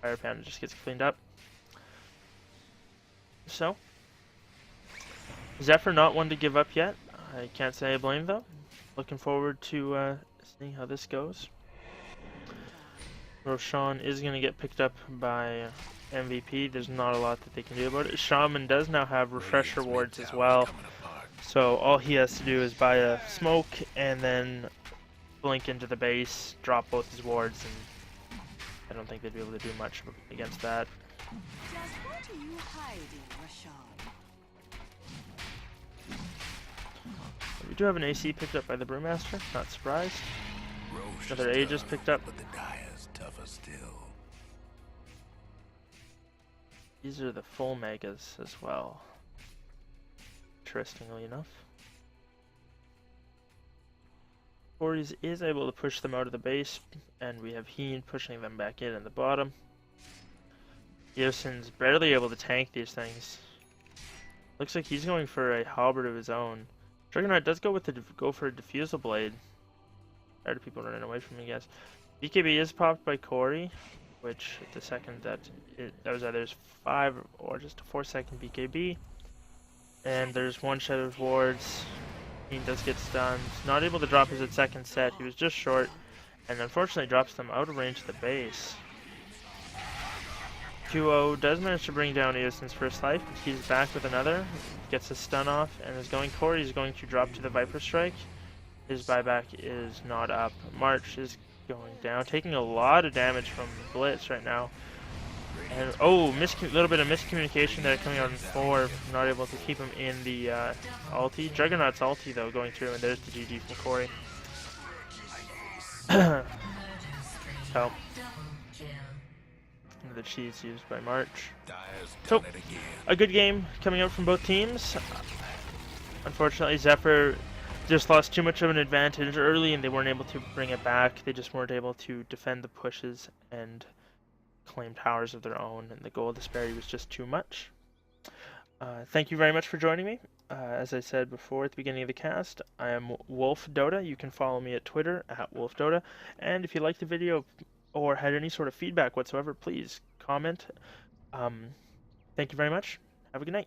Fire Panda just gets cleaned up. So, Zephyr not one to give up yet. I can't say I blame though. Looking forward to seeing how this goes. Roshan is going to get picked up by MVP. There's not a lot that they can do about it. Shaman does now have refresher wards as well. So all he has to do is buy a smoke and then blink into the base, drop both his wards, and I don't think they'd be able to do much against that. Just what are you hiding, Roshan? We do have an AC picked up by the Brewmaster, not surprised. Roche Another is Aegis tough, picked up. but the Dire's tougher still. These are the full megas as well. Interestingly enough. Corey's is able to push them out of the base, and we have Heen pushing them back in the bottom. Yosin's barely able to tank these things. Looks like he's going for a halberd of his own. Juggernaut does go for a diffusal blade. Tired of people running away from me, guys. BKB is popped by Corey, which the second that was either 5 or just a 4-second BKB. And there's one shed of wards. He does get stunned. Not able to drop his second set. He was just short, and unfortunately drops them out of range of the base. 2-0 does manage to bring down Eoson's first life, but he's back with another. Gets a stun off, and is going Corey. He's going to drop to the Viper Strike. His buyback is not up. March is going down, taking a lot of damage from Blitz right now. And oh, little bit of miscommunication there coming out in 4, not able to keep him in the ulti. Juggernaut's ulti though going through, and there's the GG from Corey. So, the cheese used by March. So, a good game coming out from both teams. Unfortunately, Zephyr just lost too much of an advantage early, and they weren't able to bring it back. They just weren't able to defend the pushes and claim towers of their own, and the goal disparity was just too much. Thank you very much for joining me. As I said before at the beginning of the cast, I am Wolf Dota. You can follow me at Twitter at Wolf Dota, and if you liked the video or had any sort of feedback whatsoever, please comment. Thank you very much. Have a good night.